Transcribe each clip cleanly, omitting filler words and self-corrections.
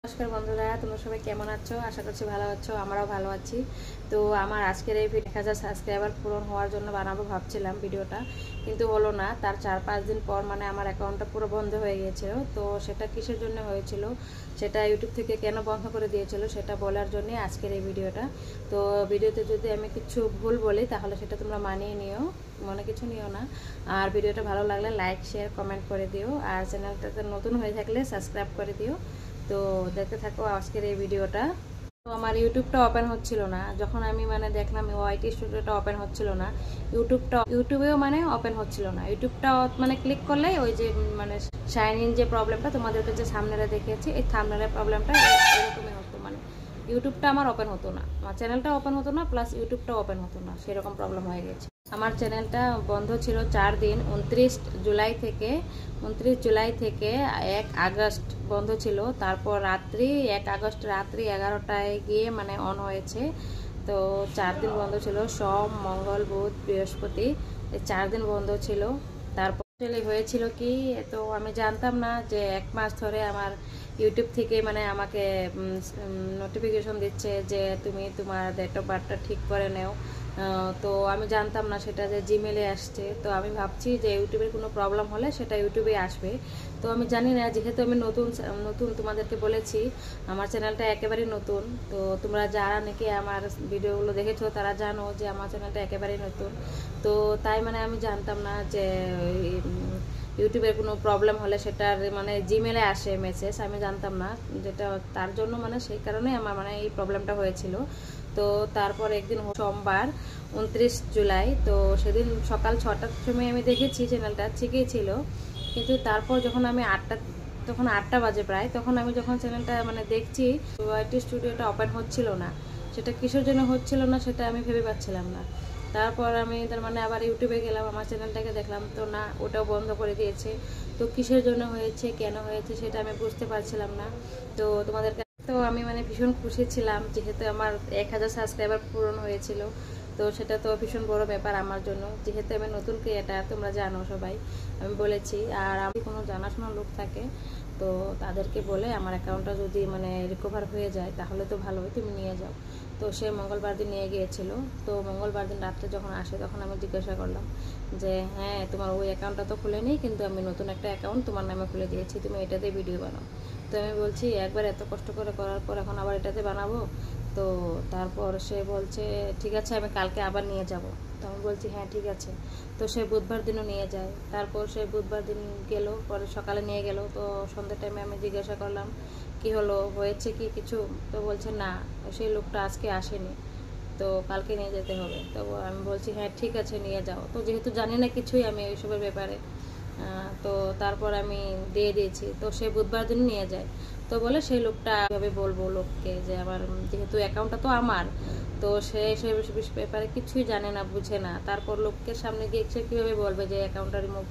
নমস্কার বন্ধুরা, তোমরা সবাই কেমন আছো? আশা করছি ভালো আছো। আমরাও ভালো আছি। তো আমার আজকের এই 1000 সাবস্ক্রাইবার পূরণ হওয়ার জন্য বানাবো ভাবছিলাম ভিডিওটা, কিন্তু হলো না। তার 4-5 দিন পর মানে আমার অ্যাকাউন্টটা পুরো বন্ধ হয়ে গিয়েছিল। তো সেটা কিসের জন্য হয়েছিল, সেটা ইউটিউব থেকে কেন বন্ধ করে দিয়েছিল সেটা বলার জন্য আজকের এই ভিডিওটা। তো ভিডিওতে যদি আমি কিছু ভুল বলি তাহলে সেটা তোমরা মানিয়ে নিও, মনে কিছু নিও না। আর ভিডিওটা ভালো লাগলে লাইক শেয়ার কমেন্ট করে দিও, আর চ্যানেলটাতে নতুন হয়ে থাকলে সাবস্ক্রাইব করে দিও। তো দেখতে থাকো আজকের এই ভিডিওটা। তো আমার ইউটিউবটা ওপেন হচ্ছিল না, যখন আমি মানে দেখলাম ওয়াইটি স্টুডিওটা ওপেন হচ্ছিল না, ইউটিউবেও মানে ওপেন হচ্ছিল না। ইউটিউবটা মানে ক্লিক করলে ওই যে মানে শাইন ইন যে প্রবলেমটা তোমাদেরকে যে সামনেটা দেখিয়েছি, এই থাম্বনেলের প্রবলেমটা এরকমই হতো। মানে ইউটিউবটা আমার ওপেন হতো না, আমার চ্যানেলটা ওপেন হতো না, প্লাস ইউটিউবটা ওপেন হতো না, সেরকম প্রবলেম হয়ে গেছে। আমার চ্যানেলটা বন্ধ ছিল 4 দিন, 29 জুলাই থেকে 1 আগস্ট বন্ধ ছিল। তারপর 1 আগস্ট রাত্রি 11টায় গিয়ে মানে অন হয়েছে। তো 4 দিন বন্ধ ছিল, সোম মঙ্গল বুধ বৃহস্পতি, এই 4 দিন বন্ধ ছিল। তারপর হয়েছিল কি, তো আমি জানতাম না যে 1 মাস ধরে আমার ইউটিউব থেকে মানে আমাকে নোটিফিকেশন দিচ্ছে যে তুমি তোমার ডেট অফ বার্থটা ঠিক করে নেও। তো আমি জানতাম না সেটা যে জিমেলে আসছে। তো আমি ভাবছি যে ইউটিউবের কোনো প্রবলেম হলে সেটা ইউটিউবে আসবে। তো আমি জানি না, যেহেতু আমি নতুন তোমাদেরকে বলেছি আমার চ্যানেলটা একেবারেই নতুন। তো তোমরা যারা নাকি আমার ভিডিওগুলো দেখেছো তারা জানো যে আমার চ্যানেলটা একেবারেই নতুন। তো তাই মানে আমি জানতাম না যে ইউটিউবের কোনো প্রবলেম হলে সেটার মানে জিমেলে আসে মেসেজ, আমি জানতাম না যেটা। তার জন্য মানে সেই কারণে আমার মানে এই প্রবলেমটা হয়েছিল। তো তারপর একদিন সোমবার 29 জুলাই, তো সেদিন সকাল 6টার সময় আমি দেখেছি চ্যানেলটা ঠিকই ছিল। কিন্তু তারপর যখন আমি তখন 8টা বাজে প্রায়, তখন আমি যখন চ্যানেলটা মানে দেখছি ওয়াইটি স্টুডিওটা ওপেন হচ্ছিল না। সেটা কিসের জন্য হচ্ছিল না সেটা আমি ভেবে পাচ্ছিলাম না। তারপর আমি তার মানে আবার ইউটিউবে গেলাম, আমার চ্যানেলটাকে দেখলাম, তো না, ওটাও বন্ধ করে দিয়েছে। তো কিসের জন্য হয়েছে, কেন হয়েছে সেটা আমি বুঝতে পারছিলাম না। তো তোমাদেরকে তো আমি মানে ভীষণ খুশি ছিলাম, যেহেতু আমার 1000 সাবস্ক্রাইবার পূরণ হয়েছিল। তো সেটা তো ভীষণ বড় ব্যাপার আমার জন্য, যেহেতু আমি নতুন ক্রিয়েটার, তোমরা জানো সবাই, আমি বলেছি। আর আমি কোনো জানাশোনা লোক থাকে তো তাদেরকে বলে আমার অ্যাকাউন্টটা যদি মানে রিকভার হয়ে যায় তাহলে তো ভালোই, তুমি নিয়ে যাও। তো সে মঙ্গলবার দিন নিয়ে গিয়েছিল। তো মঙ্গলবার দিন রাত্রে যখন আসে তখন আমি জিজ্ঞাসা করলাম যে হ্যাঁ, তোমার ওই অ্যাকাউন্টটা তো খুলে নেই, কিন্তু আমি নতুন একটা অ্যাকাউন্ট তোমার নামে খুলে দিয়েছি, তুমি এটাতে ভিডিও বানাও। তো আমি বলছি একবার এত কষ্ট করে করার পর এখন আবার এটাতে বানাবো? তো তারপর সে বলছে ঠিক আছে, আমি কালকে আবার নিয়ে যাব। তো আমি বলছি হ্যাঁ ঠিক আছে। তো সে বুধবার দিনও নিয়ে যায়। তারপর সে বুধবার দিন গেল, পরে সকালে নিয়ে গেল। তো সন্ধ্যা টাইমে আমি জিজ্ঞাসা করলাম কি হলো, হয়েছে কি কিছু? তো বলছে না, সেই লোকটা আজকে আসেনি, তো কালকে নিয়ে যেতে হবে। তো আমি বলছি হ্যাঁ ঠিক আছে, নিয়ে যাও। তো যেহেতু জানি না কিছুই আমি এইসবের ব্যাপারে, তো তারপর আমি দিয়ে দিয়েছি। তো সে বুধবার দিন নিয়ে যায়। তো বলে সেই লোকটা কীভাবে বলবো লোককে যে আমার, যেহেতু অ্যাকাউন্টটা তো আমার, তো সে ব্যাপারে কিছুই জানে না, বুঝে না। তারপর লোকের সামনে গিয়ে সে কীভাবে বলবে যে অ্যাকাউন্টটা রিমুভ,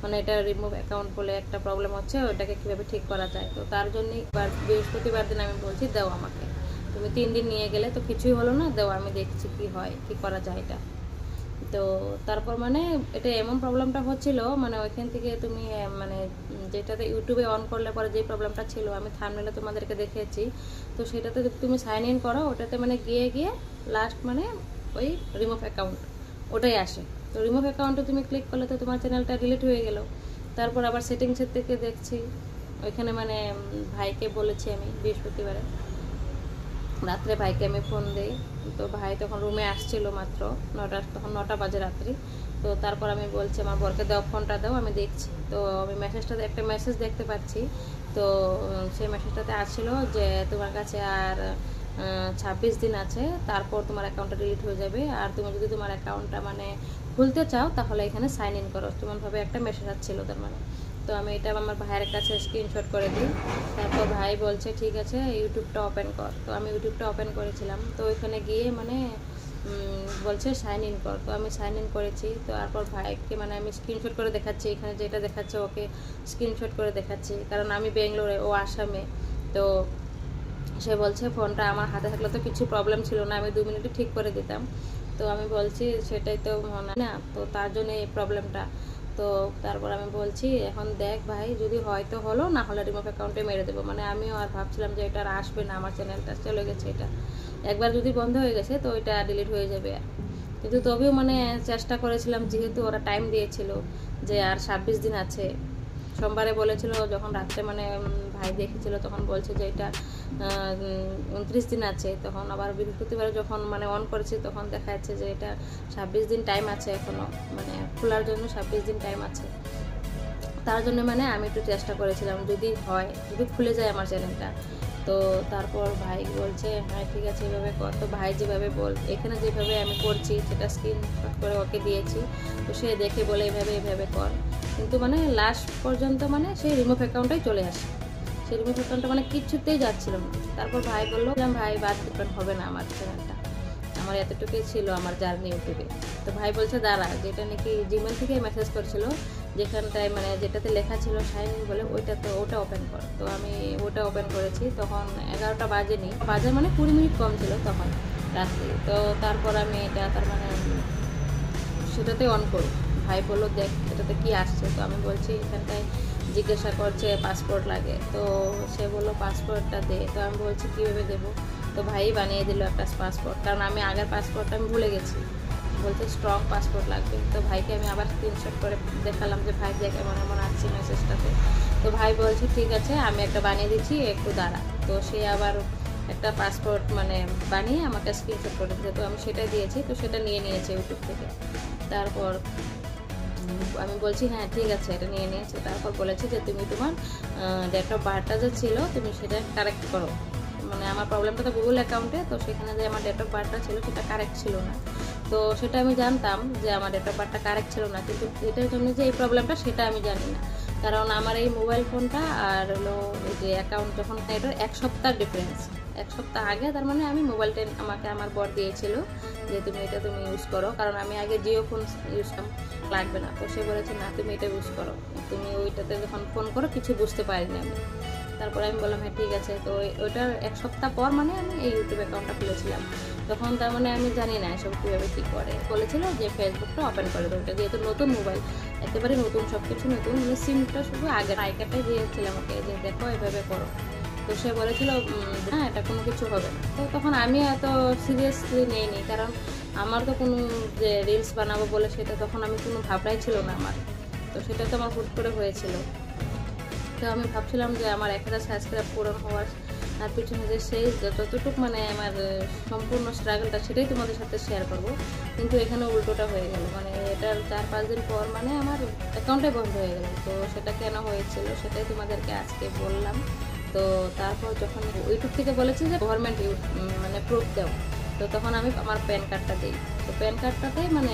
মানে এটা রিমুভ অ্যাকাউন্ট বলে একটা প্রবলেম হচ্ছে, ওটাকে কীভাবে ঠিক করা যায়। তো তার জন্যই বৃহস্পতিবার দিন আমি বলছি দাও আমাকে, তুমি 3 দিন নিয়ে গেলে তো কিছুই হলো না, দাও আমি দেখছি কি হয়, কি করা যায় এটা। তো তারপর মানে এটা এমন প্রবলেমটা হচ্ছিল, মানে ওইখান থেকে তুমি মানে যেটাতে ইউটিউবে অন করলে পরে যে প্রবলেমটা ছিল আমি থাম্বনেলে তোমাদেরকে দেখিয়েছি, তো সেটাতে তুমি সাইন ইন করো, ওটাতে মানে গিয়ে লাস্ট মানে ওই রিমুভ অ্যাকাউন্ট ওটাই আসে। তো রিমুভ অ্যাকাউন্টে তুমি ক্লিক করলে তো তোমার চ্যানেলটা ডিলিট হয়ে গেল। তারপর আবার সেটিংসের থেকে দেখছি ওইখানে মানে ভাইকে বলেছি আমি বৃহস্পতিবারে রাত্রে, ভাইকে আমি ফোন দিই। তো ভাই তখন রুমে আসছিল মাত্র তখন 9টা বাজে রাত্রি। তো তারপর আমি বলছি আমার বরকে দাও, ফোনটা দাও, আমি দেখছি। তো আমি একটা মেসেজ দেখতে পাচ্ছি। তো সেই মেসেজটাতে আসছিল যে তোমার কাছে আর 26 দিন আছে, তারপর তোমার অ্যাকাউন্টটা ডিলিট হয়ে যাবে। আর তুমি যদি তোমার অ্যাকাউন্টটা মানে খুলতে চাও তাহলে এখানে সাইন ইন করো, তেমনভাবে একটা মেসেজ আসছিল তার মানে। তো আমি এটা আমার ভাইয়ের কাছে স্ক্রিনশট করে দিই। তারপর ভাই বলছে ঠিক আছে ইউটিউবটা ওপেন কর। তো আমি ইউটিউবটা ওপেন করেছিলাম। তো ওইখানে গিয়ে মানে বলছে সাইন ইন কর। তো আমি সাইন ইন করেছি। তো তারপর ভাইকে মানে আমি স্ক্রিনশট করে দেখাচ্ছি, এখানে যেটা দেখাচ্ছে ওকে স্ক্রিনশট করে দেখাচ্ছি, কারণ আমি ব্যাঙ্গালোরে, ও আসামে। তো সে বলছে ফোনটা আমার হাতে থাকলে তো কিছু প্রবলেম ছিল না, আমি 2 মিনিটে ঠিক করে দিতাম। তো আমি বলছি সেটাই তো মনে না, তো তার জন্য এই প্রবলেমটা। তো তারপর আমি বলছি এখন দেখ ভাই, যদি হয়তো হলো, না হলে রিমুভ অ্যাকাউন্টে মেরে দেবো। মানে আমিও আর ভাবছিলাম যে এটা আর আসবে না, আমার চ্যানেলটা চলে গেছে, এটা একবার যদি বন্ধ হয়ে গেছে তো এটা ডিলিট হয়ে যাবে। কিন্তু তবেও মানে চেষ্টা করেছিলাম, যেহেতু ওরা টাইম দিয়েছিল যে আর 26 দিন আছে। সোমবারে বলেছিল, যখন রাত্রে মানে ভাই দেখেছিল তখন বলছে যে এটা 29 দিন আছে। তখন আবার বৃহস্পতিবারে যখন মানে অন করেছি তখন দেখা যাচ্ছে যে এটা 26 দিন টাইম আছে এখনও, মানে খোলার জন্য 26 দিন টাইম আছে। তার জন্য মানে আমি একটু চেষ্টা করেছিলাম যদি হয়, যদি খুলে যায় আমার চ্যানেলটা। তো তারপর ভাই বলছে হ্যাঁ ঠিক আছে এভাবে কর। তো ভাই যেভাবে এখানে যেভাবে আমি করছি সেটা স্ক্রিনশট করে ওকে দিয়েছি, তো সে দেখে বলে এভাবে কর। কিন্তু মানে লাস্ট পর্যন্ত মানে সেই রিমুভ অ্যাকাউন্টটাই চলে আসে, সেই রিমুভ অ্যাকাউন্টটা মানে কিচ্ছুতেই যাচ্ছিল না। তারপর ভাই বললো ভাই বাদ ডিপেন্ড হবে না আমার চ্যানেলটা, আমার এতটুকুই ছিল আমার জার্নি ইউটিউবে। তো ভাই বলছে দাঁড়া, যেটা নাকি জিমেল থেকে মেসেজ করছিল, যেখানটায় মানে যেটাতে লেখা ছিল সাইন ইন বলে, ওটা ওপেন কর। তো আমি ওটা ওপেন করেছি, তখন 11টা বাজেনি, বাজে মানে 20 মিনিট কম ছিল তখন রাত্রি। তো তারপর আমি এটা তার মানে সেটাতে অন করি। ভাই বললো দেখ এটাতে কি আসছে। তো আমি বলছি এখানটায় জিজ্ঞাসা করছে পাসপোর্ট লাগে। তো সে বললো পাসপোর্টটা দে। তো আমি বলছি কীভাবে দেবো। তো ভাই বানিয়ে দিল একটা পাসপোর্ট, কারণ আমি আগের পাসপোর্টটা আমি ভুলে গেছি। বলছে স্ট্রং পাসপোর্ট লাগবে। তো ভাইকে আমি আবার স্ক্রিনশট করে দেখালাম যে ভাই দেখ এমন এমন আসছে মেসেজটাতে। তো ভাই বলছে ঠিক আছে আমি একটা বানিয়ে দিচ্ছি, একটু দাঁড়া। তো সে আবার একটা পাসপোর্ট মানে বানিয়ে আমাকে স্ক্রিনশট করে দিয়েছে। তো আমি সেটাই দিয়েছি, তো সেটা নিয়ে নিয়েছে ইউটিউব থেকে। তারপর আমি বলছি হ্যাঁ ঠিক আছে এটা নিয়ে নিয়েছে। তারপর বলেছে যে তুমি তোমার ডেট অফ বার্থটা যে ছিল তুমি সেটা কারেক্ট করো। মানে আমার প্রবলেমটা তো গুগল অ্যাকাউন্টে, তো সেখানে যে আমার ডেট অফ বার্থটা ছিল সেটা কারেক্ট ছিল না। তো সেটা আমি জানতাম যে আমার ডেট অফ বার্থটা কারেক্ট ছিল না, কিন্তু এটার জন্য যে এই প্রবলেমটা সেটা আমি জানি না। কারণ আমার এই মোবাইল ফোনটা আর হলো এই যে অ্যাকাউন্ট যখন এটার 1 সপ্তাহ ডিফারেন্স, 1 সপ্তাহ আগে তার মানে আমি মোবাইলটা আমাকে আমার বর দিয়েছিল যে তুমি এটা তুমি ইউজ করো, কারণ আমি আগে জিও ফোন ইউজ লাগবে না। তো সে বলেছে না তুমি এটা ইউজ করো, তুমি ওইটাতে যখন ফোন করো কিছু বুঝতে পারিনি আমি। তারপরে আমি বললাম হ্যাঁ ঠিক আছে। তো ওইটার 1 সপ্তাহ পর মানে আমি এই ইউটিউব অ্যাকাউন্টটা খুলেছিলাম। তখন তার মানে আমি জানি না এসব কীভাবে কী করে। বলেছিল যে ফেসবুকটা ওপেন করে দেবো, ওটা যেহেতু নতুন মোবাইল, একেবারে নতুন, সব কিছু নতুন, মানে সিমটা শুধু আগের আইকারটাই দিয়েছিলাম ওকে যে দেখো এভাবে করো। তো সে বলেছিল হ্যাঁ এটা কোনো কিছু হবে না। তো তখন আমি এত সিরিয়াসলি নেইনি, কারণ আমার তো কোনো যে রিলস বানাবো বলে সেটা তখন আমি কোনো ভাবনাই ছিল না আমার। তো সেটা তো আমার হুট করে হয়েছিল। তো আমি ভাবছিলাম যে আমার 1000 সাবস্ক্রাইব পূরণ হওয়ার আর পিছনে যে সেই যতটুকু মানে আমার সম্পূর্ণ স্ট্রাগলটা সেটাই তোমাদের সাথে শেয়ার করব। কিন্তু এখানে উল্টোটা হয়ে গেল, মানে এটার 4-5 দিন পর মানে আমার অ্যাকাউন্টে বন্ধ হয়ে গেল। তো সেটা কেন হয়েছিল সেটাই তোমাদেরকে আজকে বললাম। তো তারপর যখন ইউটিউব থেকে বলেছে যে গভর্নমেন্ট মানে প্রুফ দাও, তো তখন আমি আমার প্যান কার্ডটা দিই। তো প্যান কার্ডটাতেই মানে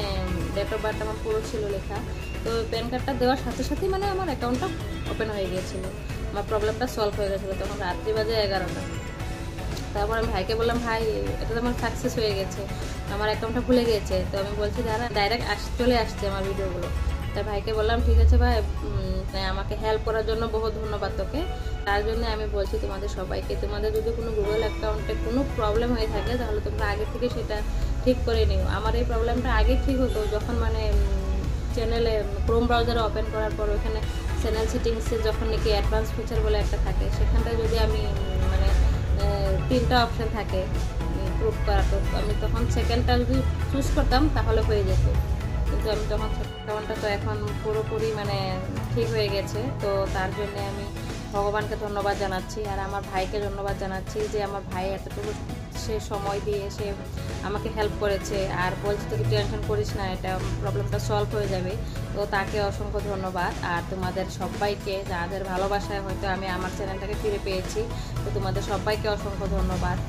ডেট অফ বার্থ আমার পুরো ছিল লেখা। তো প্যান কার্ডটা দেওয়ার সাথে সাথেই মানে আমার অ্যাকাউন্টটা ওপেন হয়ে গিয়েছিলো, আমার প্রবলেমটা সলভ হয়ে গেছিলো। তখন রাত্রি বাজে 11টা। তারপর আমি ভাইকে বললাম ভাই এটা তো আমার সাকসেস হয়ে গেছে, আমার অ্যাকাউন্টটা খুলে গিয়েছে। তো আমি বলছি যারা ডাইরেক্ট চলে আসছে আমার ভিডিওগুলো। তাই ভাইকে বললাম ঠিক আছে ভাই, আমাকে হেল্প করার জন্য বহুত ধন্যবাদ তোকে। তার জন্য আমি বলছি তোমাদের সবাইকে, তোমাদের যদি কোনো গুগল অ্যাকাউন্টে কোনো প্রবলেম হয়ে থাকে তাহলে তোমরা আগে থেকে সেটা ঠিক করে নিও। আমার এই প্রবলেমটা আগে ঠিক হতো যখন মানে চ্যানেলে ক্রোম ব্রাউজারে ওপেন করার পর ওখানে চ্যানেল সেটিংসে যখন নাকি অ্যাডভান্স ফিচার বলে একটা থাকে, সেখানটায় যদি আমি মানে 3টা অপশান থাকে প্রুফ করা, তো আমি তখন সেকেন্ডটা যদি চুজ করতাম তাহলে হয়ে যেত। কিন্তু আমি তখন অ্যাকাউন্টটা তো এখন পুরোপুরি মানে ঠিক হয়ে গেছে। তো তার জন্যে আমি ভগবানকে ধন্যবাদ জানাচ্ছি, আর আমার ভাইকে ধন্যবাদ জানাচ্ছি যে আমার ভাই এতটুকু সে সময় দিয়ে সে আমাকে হেল্প করেছে, আর বলছে তুই টেনশন করিস না এটা প্রবলেমটা সলভ হয়ে যাবে। তো তাকে অসংখ্য ধন্যবাদ। আর তোমাদের সবাইকে যাদের ভালোবাসায় হয়তো আমি আমার চ্যানেলটাকে ফিরে পেয়েছি, তো তোমাদের সবাইকে অসংখ্য ধন্যবাদ।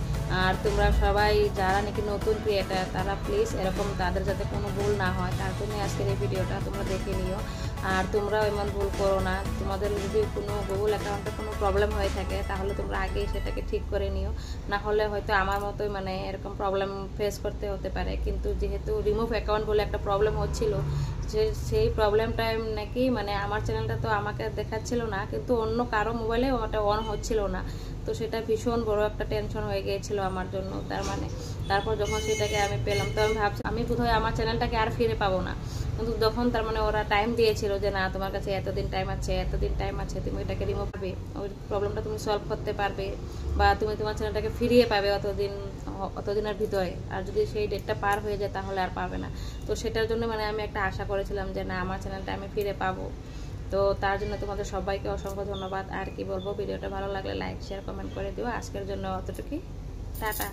আর তোমরা সবাই যারা নাকি নতুন ক্রিয়েটার তারা প্লিজ এরকম তাদের যাতে কোনো ভুল না হয় তার জন্য আজকের এই ভিডিওটা তোমরা দেখে নিও। আর তোমরাও এমন ভুল করো না। তোমাদের যদি কোনো গুগল অ্যাকাউন্টে কোনো প্রবলেম হয়ে থাকে তাহলে তোমরা আগেই সেটাকে ঠিক করে নিও, না হলে হয়তো আমার মতোই মানে এরকম প্রবলেম ফেস করতে হতে পারে। কিন্তু যেহেতু রিমুভ অ্যাকাউন্ট বলে একটা প্রবলেম হচ্ছিল, সেই প্রবলেমটা নাকি মানে আমার চ্যানেলটা তো আমাকে দেখাচ্ছিল না, কিন্তু অন্য কারো মোবাইলে ওটা অন হচ্ছিল না। তো তো সেটা ভীষণ বড় একটা টেনশন হয়ে গিয়েছিল আমার জন্য। তার মানে তারপর যখন সেটাকে আমি পেলাম, তো আমি ভাবছি আমি বোধহয় আমার চ্যানেলটাকে আর ফিরে পাবো না। কিন্তু যখন তার মানে ওরা টাইম দিয়েছিল যে না, তোমার কাছে এতদিন টাইম আছে, এতদিন টাইম আছে, তুমি এটাকে রিমুভ করবে, ওই প্রবলেমটা তুমি সলভ করতে পারবে, বা তুমি তোমার চ্যানেলটাকে ফিরিয়ে পাবে অতদিনের ভিতরে। আর যদি সেই ডেটটা পার হয়ে যায় তাহলে আর পাবে না। তো সেটার জন্য মানে আমি একটা আশা করেছিলাম যে না, আমার চ্যানেলটা আমি ফিরে পাবো। তো তার জন্য তোমাদের সবাইকে অসংখ্য ধন্যবাদ। আর কি বলবো, ভিডিওটা ভালো লাগলে লাইক শেয়ার কমেন্ট করে দিও। আজকের জন্য অতটুকুই, টাটা।